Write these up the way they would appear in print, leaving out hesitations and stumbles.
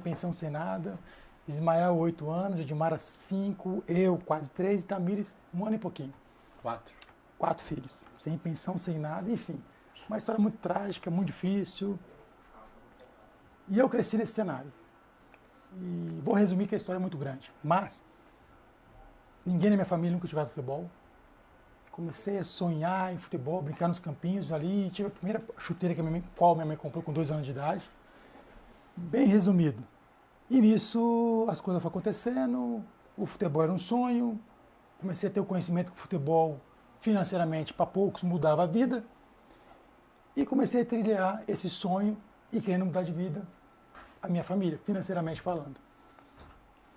pensão sem nada. Ismael, 8 anos, Edmara, 5, eu, quase 3, e Tamires, 1 ano e pouquinho. 4. 4 filhos, sem pensão, sem nada, enfim. Uma história muito trágica, muito difícil. E eu cresci nesse cenário. E vou resumir que a história é muito grande. Mas, ninguém na minha família nunca jogava futebol. Comecei a sonhar em futebol, brincar nos campinhos ali. Tive a primeira chuteira que minha mãe comprou com 2 anos de idade. Bem resumido. E nisso as coisas foram acontecendo, o futebol era um sonho, comecei a ter o conhecimento que o futebol financeiramente para poucos mudava a vida e comecei a trilhar esse sonho e querendo mudar de vida a minha família, financeiramente falando.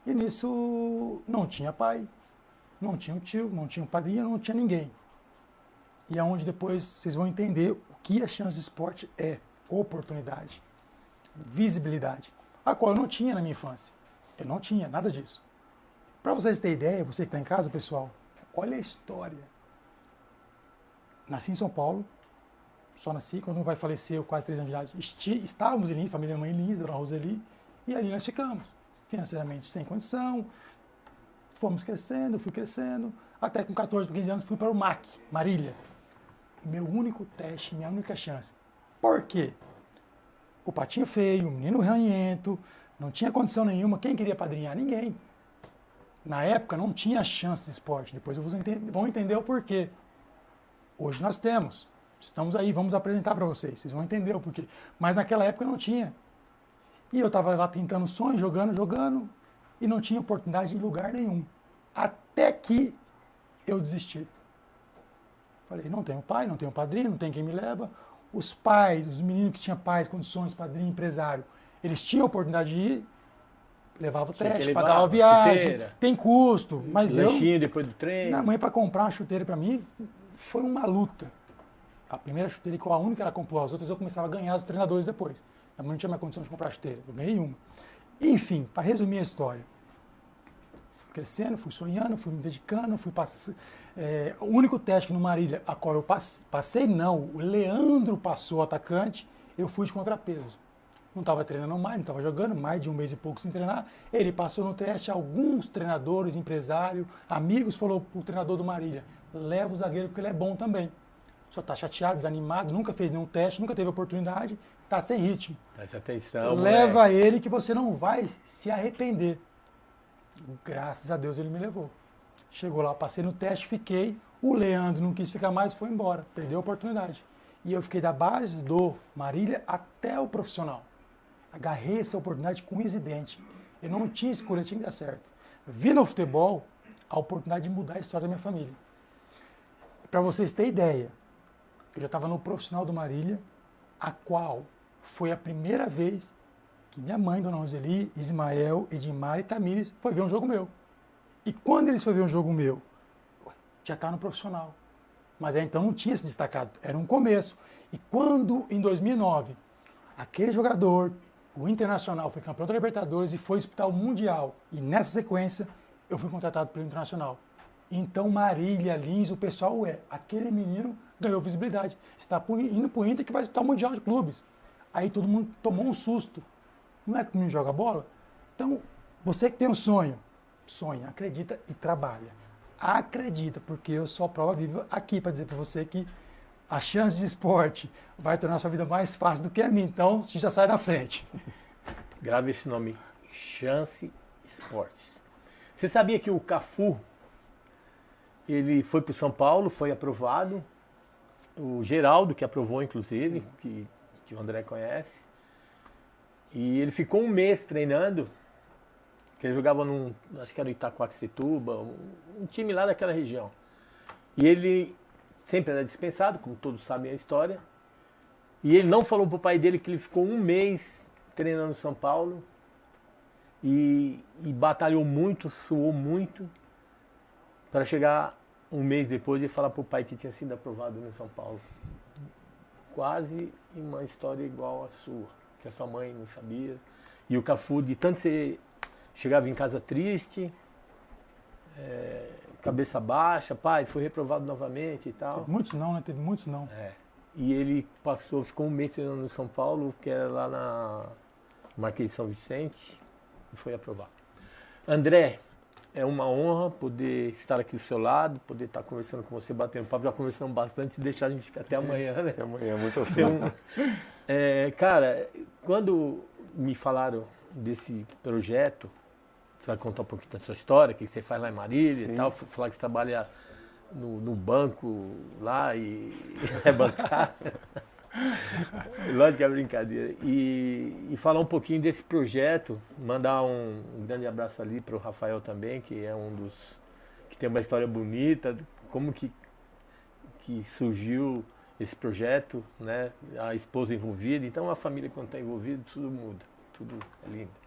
E nisso não tinha pai, não tinha um tio, não tinha um padrinho, não tinha ninguém. E é onde depois vocês vão entender o que a Chance Esporte é: oportunidade, visibilidade, a qual eu não tinha na minha infância. Eu não tinha nada disso. Para vocês terem ideia, você que está em casa, pessoal, olha a história. Nasci em São Paulo, só nasci, quando meu pai faleceu, quase 3 anos de idade, estávamos em Lins, família mãe Lins, dona Roseli, e ali nós ficamos, financeiramente sem condição, fomos crescendo, fui crescendo, até com 14, 15 anos fui para o MAC, Marília. Meu único teste, minha única chance. Por quê? O patinho feio, o menino ranhento, não tinha condição nenhuma. Quem queria padrinhar? Ninguém. Na época não tinha chance de esporte. Depois vocês vão entender o porquê. Hoje nós temos. Estamos aí, vamos apresentar para vocês. Vocês vão entender o porquê. Mas naquela época não tinha. E eu estava lá tentando sonho, jogando, e não tinha oportunidade em lugar nenhum. Até que eu desisti. Falei, não tenho pai, não tenho padrinho, não tem quem me leva. Os pais, os meninos que tinham pais, condições, padrinho, empresário, eles tinham a oportunidade de ir, levava o teste, pagava a viagem, chuteira, tem custo, mas lanchinho depois do treino. Minha mãe, para comprar uma chuteira para mim, foi uma luta. A primeira chuteira, que a única que ela comprou, as outras eu começava a ganhar os treinadores depois. Minha mãe não tinha mais condição de comprar chuteira, eu ganhei uma. Enfim, para resumir a história, fui crescendo, fui sonhando, fui me dedicando, fui passando. O único teste que no Marília, a qual eu passei, não, o Leandro passou, o atacante, eu fui de contrapeso. Não estava treinando mais, não estava jogando, mais de 1 mês e pouco sem treinar. Ele passou no teste, alguns treinadores, empresários, amigos, falou para o treinador do Marília, leva o zagueiro porque ele é bom também. Só está chateado, desanimado, nunca fez nenhum teste, nunca teve oportunidade, está sem ritmo. Presta atenção, leva moleque. ele que você não vai se arrepender. Graças a Deus ele me levou. Chegou lá, passei no teste, fiquei. O Leandro não quis ficar mais, foi embora, perdeu a oportunidade. E eu fiquei da base do Marília até o profissional. Agarrei essa oportunidade com incidente. Eu não tinha escolha, tinha que dar certo. Vi no futebol a oportunidade de mudar a história da minha família. Para vocês terem ideia, eu já estava no profissional do Marília, a qual foi a primeira vez que minha mãe, Dona Roseli, Ismael, Edmar e Tamires foi ver um jogo meu. E quando eles foram ver um jogo meu, já está no profissional. Mas então não tinha se destacado, era um começo. E quando, em 2009, aquele jogador, o Internacional, foi campeão da Libertadores e foi disputar o Mundial, e nessa sequência eu fui contratado pelo Internacional. Então Marília, Lins, o pessoal, aquele menino ganhou visibilidade. Está indo para o Inter que vai disputar o Mundial de Clubes. Aí todo mundo tomou um susto. Não é que o menino joga bola? Então, você que tem um sonho, sonha, acredita e trabalha. Acredita, porque eu sou a prova viva aqui para dizer para você que a Chance de Esporte vai tornar a sua vida mais fácil do que a minha. Então, você já sai da frente. Grave esse nome, Chance Esportes. Você sabia que o Cafu, ele foi para o São Paulo, foi aprovado. O Geraldo, que aprovou, inclusive, que o André conhece. E ele ficou 1 mês treinando, que ele jogava acho que era no Itacoaxetuba, um time lá daquela região. E ele sempre era dispensado, como todos sabem a história. E ele não falou pro pai dele que ele ficou 1 mês treinando no São Paulo. E batalhou muito, suou muito, para chegar 1 mês depois e falar pro pai que tinha sido aprovado no São Paulo. Quase uma história igual a sua, que a sua mãe não sabia. E o Cafu, de tanto ser... Chegava em casa triste, cabeça baixa, pai, foi reprovado novamente e tal. Teve muitos não, né? Teve muitos não. E ele ficou 1 mês treinando no São Paulo, que era lá Marquês de São Vicente e foi aprovado. André, é uma honra poder estar aqui do seu lado, poder estar conversando com você, batendo papo. Já conversamos bastante, se deixar a gente ficar até amanhã, né? Até amanhã, muito assunto. Então, cara, quando me falaram desse projeto, você vai contar um pouquinho da sua história, o que você faz lá em Marília e tal, falar que você trabalha no banco lá e é bancário. Lógico que é brincadeira. E falar um pouquinho desse projeto, mandar um grande abraço ali para o Rafael também, que é um dos que tem uma história bonita, como que surgiu esse projeto, né? A esposa envolvida. Então a família quando está envolvida, tudo muda, tudo é lindo.